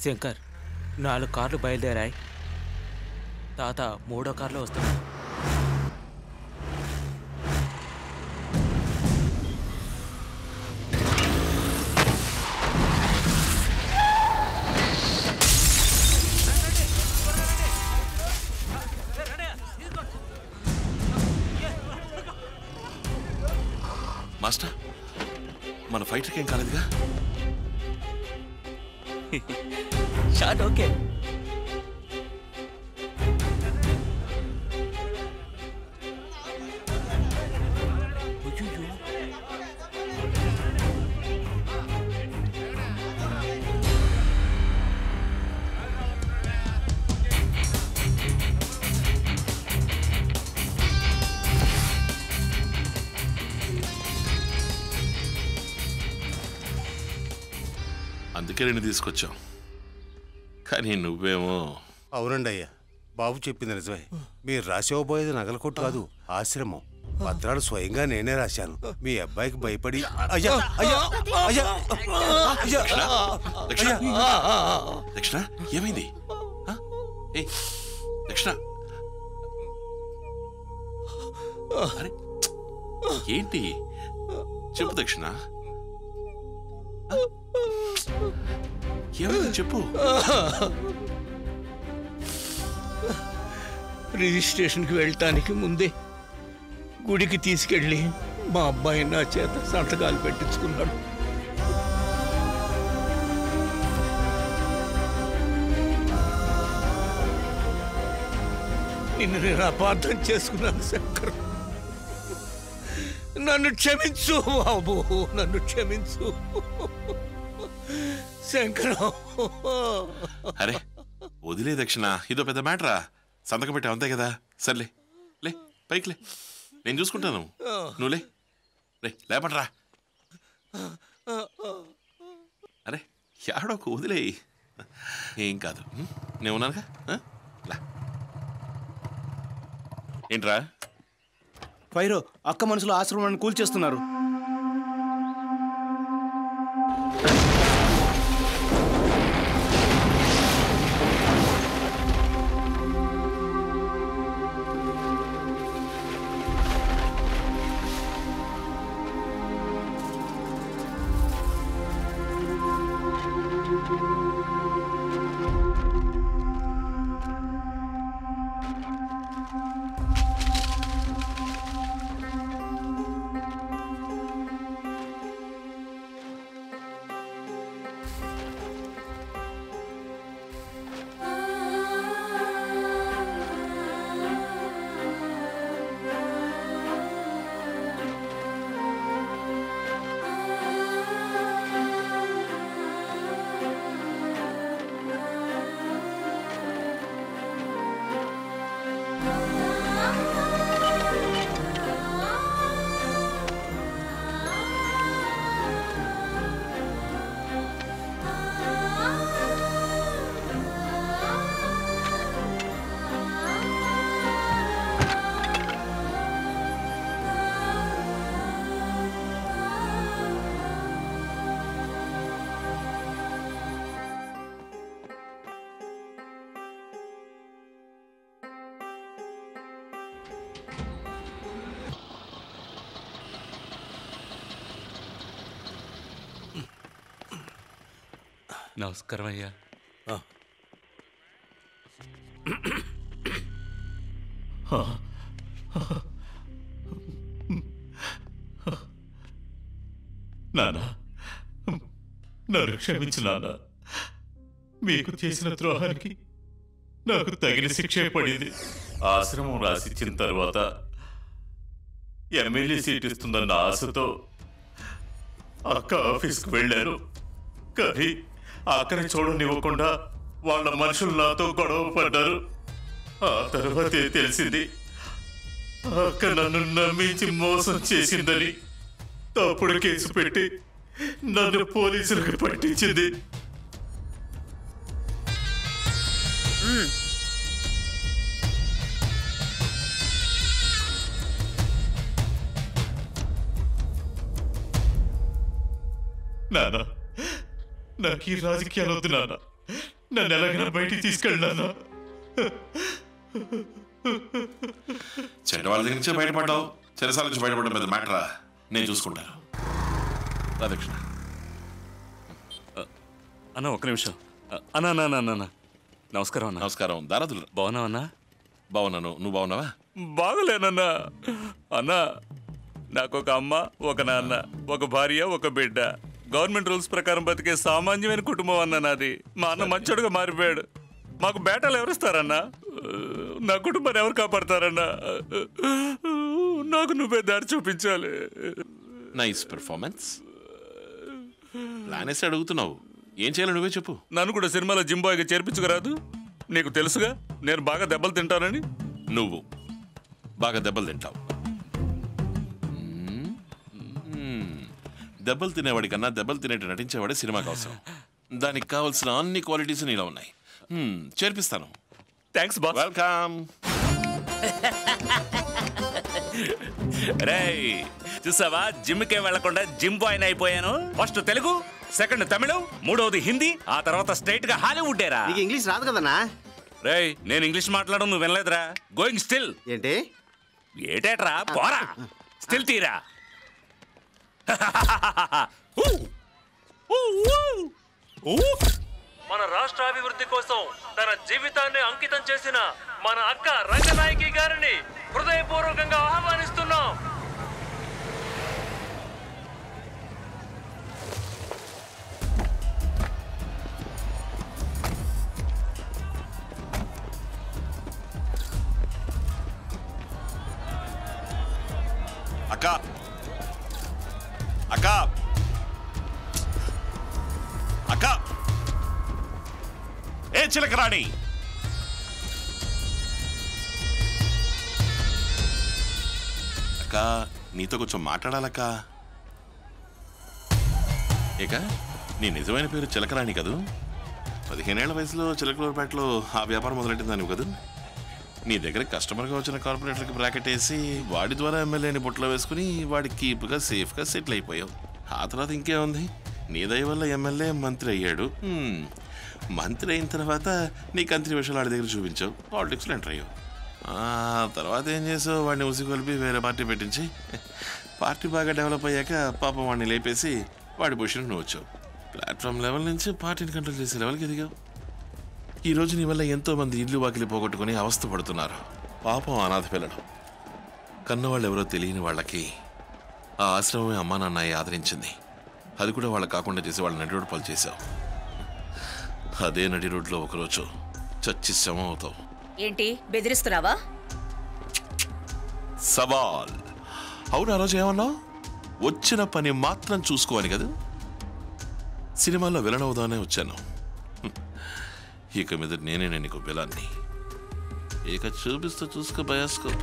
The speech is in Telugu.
శంకర్ 4 కార్లు బయలుదేరాయి. తాత 3వ కార్లో వస్తున్నాడు. మాస్టర్, మన ఫైటర్కి ఏం కాలేదుగా? Shot okay. అందుకే నేను తీసుకొచ్చాం, కానీ నువ్వేమో. అవునండి అయ్యా, బాబు చెప్పింది నిజమే. మీరు రాసేవబోయేది నగల కొట్టు కాదు, ఆశ్రమం. పత్రాలు స్వయంగా నేనే రాశాను. మీ అబ్బాయికి భయపడి. అయ్యా అయ్యా అయ్యా దక్షిణ, ఏమైంది? దక్షిణ, అరే ఏంటి? చెప్పు దక్షిణ, ఏమైంది చెప్పు. రిజిస్ట్రేషన్కి వెళ్ళటానికి ముందే గుడికి తీసుకెళ్ళి మా అబ్బాయి నా చేత సంతకాలు పెట్టించుకున్నాడు. నిన్ను నేను అపార్థం చేసుకున్నాను శంకర్. నన్ను క్షమించు బాబు, నన్ను క్షమించు శంకర్. అరే వదిలే దక్షిణ, ఇదో పెద్ద మ్యాటరా. సంతకం పెట్టావు అంతే కదా. సర్లే, లే పైకి లే, నేను చూసుకుంటాను. నువ్వు లే, లేపట్రా. అరే యాడోకు, వదిలే, ఏం కాదు, నేను ఉన్నానుగా. ఏంట్రా? ఫైరో, అక్క మనుషులు ఆశ్రమాన్ని కూల్చేస్తున్నారు. నమస్కారం అయ్యా. నానా, నన్ను క్షమించు నానా. మీకు చేసిన ద్రోహానికి నాకు తగిన శిక్ష పడింది. ఆశ్రమం రాసిచ్చిన తర్వాత ఎమ్మెల్యే సీట్ ఇస్తుందన్న ఆశతో అక్క ఆఫీస్కి వెళ్ళాను. కానీ అక్కని చూడనివ్వకుండా వాళ్ళ మనుషులు నాతో గొడవ పడ్డారు. ఆ తర్వాతే తెలిసింది అక్క నన్ను నమ్మించి మోసం చేసిందని. తప్పుడు కేసు పెట్టి నన్ను పోలీసులకు పట్టించింది. నాన్న, నాకు ఈ రాజకీయాలు వద్దు నాన్న. నన్ను ఎలాగైనా బయటికి తీసుకెళ్ళాను. చెడ్డ వాళ్ళ దగ్గర నుంచే బయటపడ్డావు, చెరసాల నుంచి బయటపడడం పెద్ద మ్యాటరా. నేను చూసుకుంటాను. రాదక్షిణ. అన్న ఒక్క నిమిషం. అన్నా నమస్కారం అన్న. నమస్కారం. దారాదులు బాగున్నావన్నా? బాగున్నాను. నువ్వు బాగున్నావా? బాగలేనన్నా. అన్నా నాకు ఒక అమ్మ, ఒక నాన్న, ఒక భార్య, ఒక బిడ్డ. గవర్నమెంట్ రూల్స్ ప్రకారం బతికే సామాన్యమైన కుటుంబం అన్న నాది. మా అన్న మంచోడుగా మారిపోయాడు. మాకు బేటాలు ఎవరిస్తారన్నా? నా కుటుంబాన్ని ఎవరు కాపాడతారన్నా? నాకు నువ్వే దారి చూపించాలి. Nice performance. ప్లాన్ వేసి అడుగుతున్నావు, ఏం చేయాలి నువ్వే చెప్పు. నన్ను కూడా సినిమాలో జింబాయ్గా చేర్పించుకురాదు? నీకు తెలుసుగా నేను బాగా దెబ్బలు తింటానని. నువ్వు బాగా దెబ్బలు తింటావు. దెబ్బలు తినేవాడి కన్నా దెబ్బలు తినేట్టు నటించేవాడే సినిమాకి అవసరం. దానికి కావాల్సిన అన్ని క్వాలిటీస్ నీలో ఉన్నాయి. చేర్పిస్తాను. Thanks boss. వెల్కమ్. రేయ్ చూసావా, జిమ్కే వెళ్లకుండా జిమ్ బాయ్ అయిపోయాను. ఫస్ట్ తెలుగు, సెకండ్ తమిళం, మూడవది హిందీ, ఆ తర్వాత స్ట్రైట్ గా హాలీవుడ్ ఏరా. నీకు ఇంగ్లీష్ రాదు కదన్నా? రేయ్ నేను ఇంగ్లీష్ మాట్లాడడం నువ్వు వినలేదురా. Going still. ఏంటి ఏటేట్రా పోరా, స్టిల్ తీరా. మన రాష్ట్ర అభివృద్ధి కోసం తన జీవితాన్ని అంకితం చేసిన మన అక్క రంగనాయకి గారిని హృదయపూర్వకంగా ఆహ్వానిస్తున్నాం. అక్క అక్క అక్క, ఏ చిలకరాణి, అక్క నీతో కొంచెం మాట్లాడాలక్క. ఏక నీ నిజమైన పేరు చిలకరాణి కదూ? 15 ఏళ్ల వయసులో చిలకలూరుపేటలో ఆ వ్యాపారం మొదలెట్టిందాను కదూ? నీ దగ్గర కస్టమర్గా వచ్చిన కార్పొరేటర్కి బ్రాకెట్ వేసి వాడి ద్వారా ఎమ్మెల్యేని బుట్టలో వేసుకుని వాడి కీప్గా సేఫ్గా సెటిల్ అయిపోయావు. ఆ తర్వాత ఇంకేముంది, నీ దయ వల్ల ఎమ్మెల్యే మంత్రి అయ్యాడు. మంత్రి అయిన తర్వాత నీ కంత్రి విషయాలు వాడి దగ్గర చూపించావు, పాలిటిక్స్లో ఎంటర్ అయ్యావు. తర్వాత ఏం చేసావు, వాడిని ఉసిగొలిపి వేరే పార్టీ పెట్టించి పార్టీ బాగా డెవలప్ అయ్యాక పాపం వాడిని లేపేసి వాడి పొజిషన్కి నువ్వు వచ్చావు. ప్లాట్ఫామ్ లెవెల్ నుంచి పార్టీని కంట్రోల్ చేసే లెవెల్కి ఎదిగావు. ఈరోజు నీ వల్ల ఎంతోమంది ఇల్లు వాకిలి పోగొట్టుకుని అవస్థ పడుతున్నారు. పాపం అనాథ పిల్లలు, కన్నవాళ్ళు ఎవరో తెలియని వాళ్ళకి ఆ ఆశ్రమమే అమ్మా నాన్న ఆదరించింది. అది కూడా వాళ్ళు కాకుండా చేసి వాళ్ళ నడి రోడ్డు పాలు చేశావు. అదే నడి రోడ్లో ఒకరోజు చచ్చి శవం అవుతావు. ఏంటి బెదిరిస్తున్నావా? సవాల్. అవును, ఆ రోజు ఏమన్నావు? వచ్చిన పని మాత్రం చూసుకోవాలి కదా. సినిమాలో విలన్ అవుదానే వచ్చాను. ఇక మీద నేనే నీకు విలన్ని. ఇక చూపిస్తూ చూసుకో బయాస్కోప్.